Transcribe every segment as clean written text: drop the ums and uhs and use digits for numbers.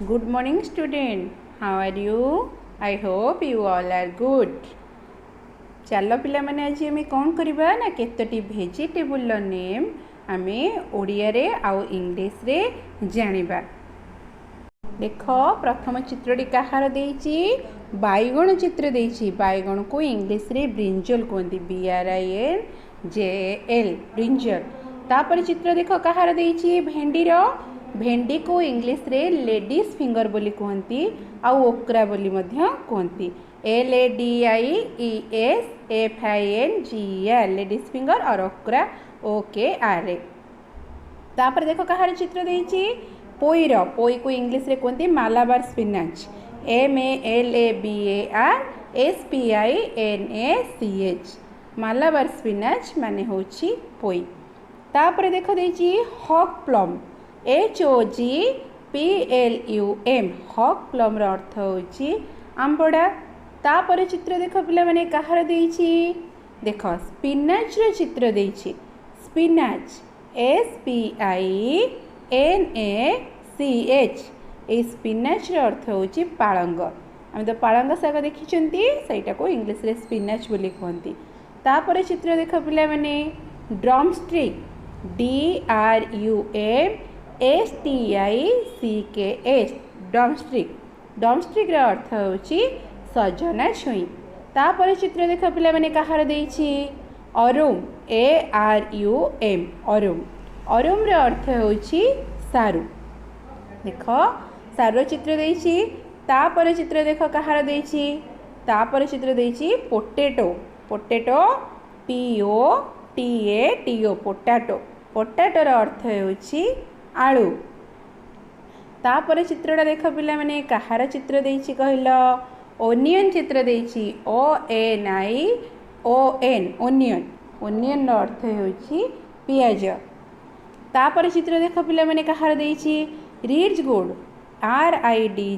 Good morning, student. How are you? I hope you all are good. चलो पिला माने आज आम कौन करवा ना केतोटी भेजिटेबुल नेम आम ओडिया रे आउ इंग्लिश रे जानिबा। देख प्रथम चित्रटी कहार देइछि बैगण चित्र देइछि। बैगण को इंग्लिश रे ब्रिंजल कहते BRINJL ब्रिंजल। तापर चित्र देख कहार देइछि भेंडीर। भेंडी को इंग्लिश रे लेडीज फिंगर बोली कहती आउ ओकरा बोली मध्य कहती LADIESFINGER लेडीज फिंगर और ओकरा OKR। तापर देख कहार चित्र देइछि पोईर। पोई को इंग्लिश रे कहते Malabar spinach MALABAR SPINACH Malabar spinach माने होछि पोई। तापर देख देइछि hog plum HOGPLUM hog plum रो अर्थ होछि आंबड़ा। तापर चित्र देख पिला माने कहार देइछि देख स्पिनाच रो चित्र देइछि स्पिनाच SPINACH ए स्पिनाच रो अर्थ होछि पालंग। आम तो पालंग शाग देखिछंती सेटा को इंग्लिश रे स्पिनाच बोली कहंती। तापर चित्र देख पिला माने ड्रमस्टिक DRUMSTICKS ड्रमस्टिक। ड्रमस्टिक रो अर्थ होछि सजना छुई। तापर चित्र देख पिला माने कहार देइछि अरुम ARUM अरुम। अरुम रो अर्थ होछि सारू। देख सारू चित्र देइछि। तापर चित्र देख कहार देइछि तापर चित्र देइछि potato. Potato POTATO potato. Potato रो अर्थ होछि आलू। तापर चित्रटा देख पिला माने कहार चित्र देइछि कहलो ओनियन चित्र देइछि ONION ओनियन। ओनियन रो अर्थ होछि पियाज। तापर चित्र देख पिला माने कहार देइछि ridge gourd RIDGEGOURD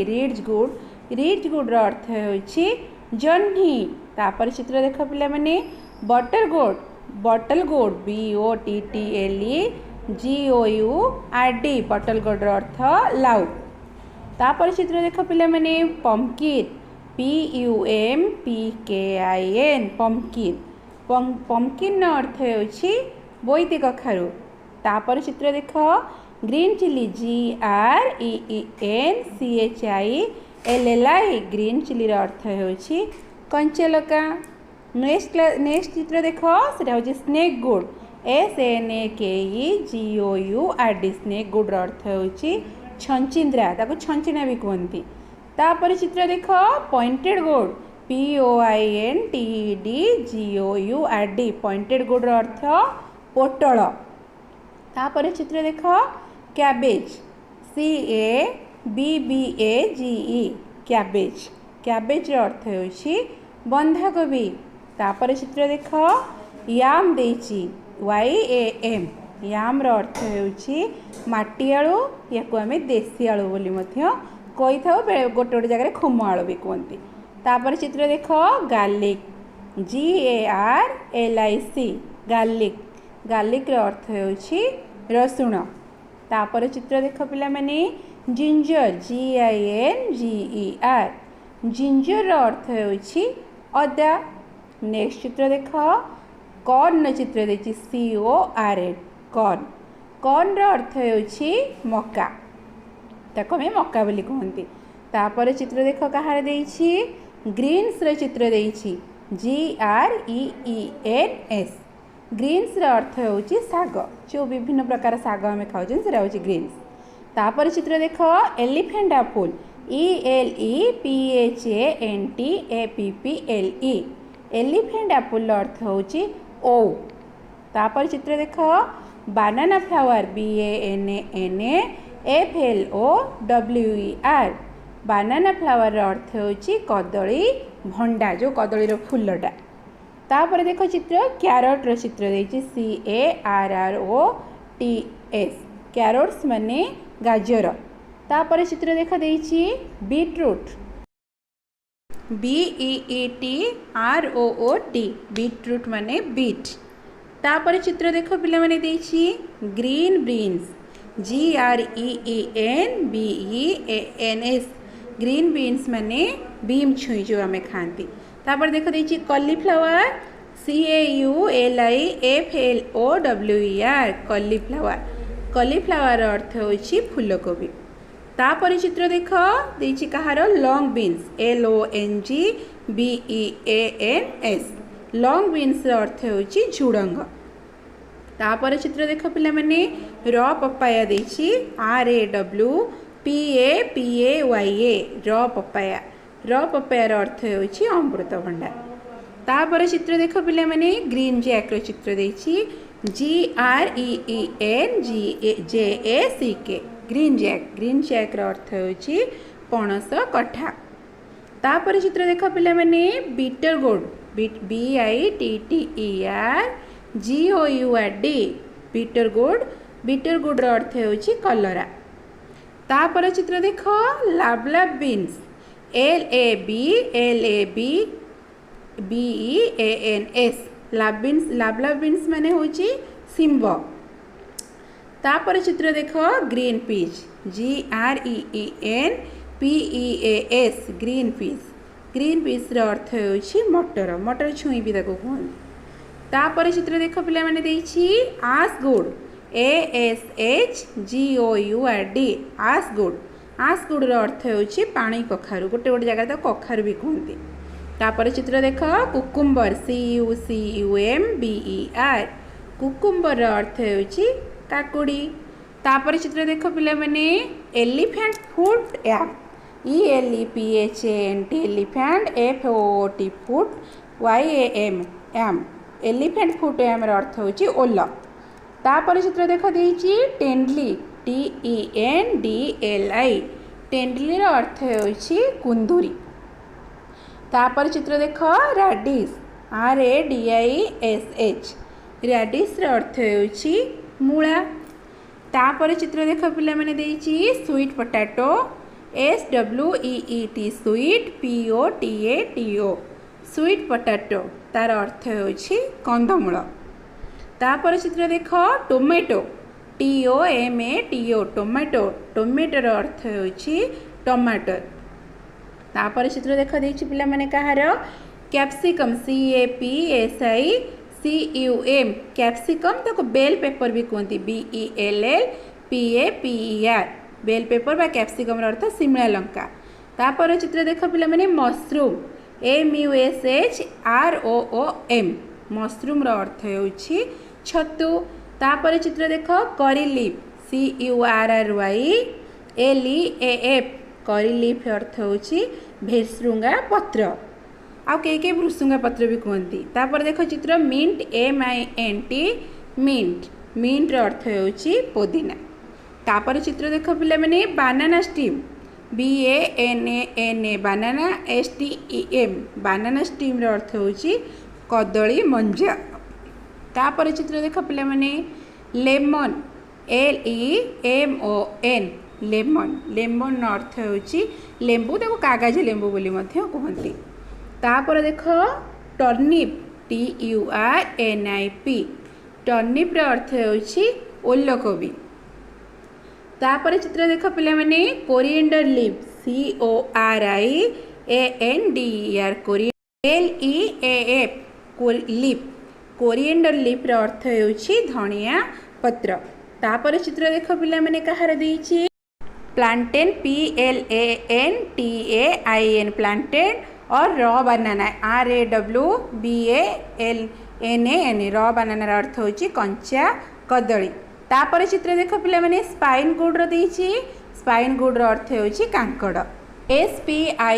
ridge gourd. Ridge gourd रो अर्थ होछि जह्नी। तापर चित्र देख पिला माने bottle gourd bottle gourd BOTTLEGOURD bottle gourd रो अर्थ लाउ। तापर चित्र देख पिला माने पम्पकिन PUMPKIN पम्पकिन। पम्पकिन रो अर्थ होछि बोइती कखारू। तापर चित्र देख green chilli GREENCHILLI green chilli रो अर्थ होछि कंचा लका। नेक्स्ट चित्र देख सेटा होछि snake gourd SNAKEGOURD snake gourd रो अर्थ होछि छंचिंद्रा ताको छंचिना भी कहंती। तापर चित्र देख pointed gourd POINTED pointed gourd रो अर्थ पोटल। तापर चित्र देख कैबेज CABBAGE कैबेज। कैबेज रो अर्थ होछि बंधाकोबी। तापर चित्र देख याम देइछि YAM याम रो अर्थ होछि माटी आलू। याको आमे देसी आलू बोली मध्य कहि थाउ गोटे गोटे जगह खुम आलू भी कहंती। तापर चित्र देख गार्लिक GARLIC गार्लिक। गार्लिक रो अर्थ होछि रसुण। तापर चित्र देख पिला माने जिंजर GINGER जिंजर रो अर्थ होछि अदा। नेक्स्ट चित्र देख कॉर्न चित्र देछि CORN कॉर्न। कॉर्न रो अर्थ होछि मक्का ताको में मक्का बोली कहंती। तापर चित्र देख कहार देछि ग्रीन्स रो चित्र देछि GREENS ग्रीन्स रो अर्थ होछि साग। जो विभिन्न प्रकार साग हमें खाउछन सेरा होछि ग्रीन्स। तापर चित्र देख elephant apple ELEPHANTAPPLE elephant apple रो अर्थ होछि ओ। तापर चित्र देख banana flower BANANAFLOWER banana flower रो अर्थ होछि कदली भंडा जो कदली रो फूलटा। तापर देख चित्र कैरट रो चित्र देछि CARROTS कैरट्स माने गाजर। तापर चित्र देख देछि बीटरूट BEETROOT बीटरूट माने बीट। तापर चित्र देख पिला माने देछि green beans GREENBEANS green beans माने बीम छुई जो आम खाती। तापर देख देती कॉलीफ्लावर CAULIFLOWER कॉलीफ्लावर। कॉलीफ्लावर अर्थ होची फूलकोबी। तापर चित्र देख देची कहार long beans LONGBEANS long beans अर्थ होची झुडंग। तापर चित्र देख पिला माने र पपाया देची RAWPAPAYA र पपाया। र पपायार अर्थ होची अमृतभंडा। तापर चित्र देख पिला माने ग्रीन जैक रो चित्र देची GREENJACK green jack. Green jack रो अर्थ होची पणस कठा। तापर चित्र देख पिला माने बीटर गोड BITTERGOURD बीटर गोड। बीटर गोड रो अर्थ होची कलरा। तापर चित्र देख lablab beans LABLABBEANS lablab beans माने होची सिम्ब। तापर चित्र देख green peas GREENPEAS green peas. Green peas रो अर्थ होची मटर। मटर छुई भी ताको कहते। तापर चित्र देख पिला माने देछि आसगुड ASHGOURD आसगुड। आसगुड रो अर्थ होची पानी कखारु। गोटे गोटे जगह तो कखारु भी कहते। तापर चित्र देख कुकुम्बर CUCUMBER कुकुम्बर रो अर्थ होची काकुड़ी। तापर चित्र देख पिला माने elephant foot yam ELEPHANT elephant FOOT foot YAM yam elephant foot yam रो अर्थ होची ओल। तापर चित्र देख देछि टेंडली TENDLI टेंडली रो अर्थ होची कुंदुरी। तापर चित्र देख राडिश RADISH राडिश रो अर्थ होची मूला। तापर चित्र देख पिला माने देछि sweet potato SWEET sweet POTATO sweet potato तार अर्थ होची कंदमूल। तापर चित्र देख टोमेटो TOMATO टोमेटो टोमेटो रो अर्थ होची टमाटर। तापर चित्र देख देछि पिला माने कहार कैप्सिकम CAPSICUM कैप्सिकम ताको बेल पेपर भी कहती BELLPAPER बेल पेपर बा कैप्सिकम रो अर्थ शिमला लंका। तापर चित्र देख पिला माने मशरूम MUSHROOM मशरूम रो अर्थ होची छतु। तापर चित्र देख curry leaf CURRYLEAF curry leaf अर्थ होची भेसृंगा पत्र। आउ के भृसुंगा पत्र भी कहती। तापर देख चित्र मिंट MINT मिंट मिंट रो अर्थ होची पुदीना। तापर चित्र देख पिला माने banana stem BANANA banana STEM banana stem रो अर्थ होची कदली मंजा। तापर चित्र देख पिला माने लेमन LEMON लेमन लेमन अर्थ होची लेंबू ताको कागज लेंबू बोली मध्य कहती। तापर देख टर्निप TURNIP टर्निप रो अर्थ होची ओलकोबी। तापर चित्र देख पिला माने coriander leaf CORIANDER coriander LEAF leaf coriander leaf रो अर्थ होची धनिया पत्र। तापर चित्र देख पिला माने कहार देछि प्लांटेन PLANTAIN प्लांटेन और रॉ बनाना RAWBANAN रॉ बनाना अर्थ होची कंचा कदली। तापर चित्र देख पिला माने स्पाइन गुड रो देछि स्पाइन गुड रो अर्थ होची कांकड़ SPINEGOURD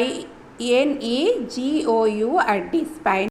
स्पाइन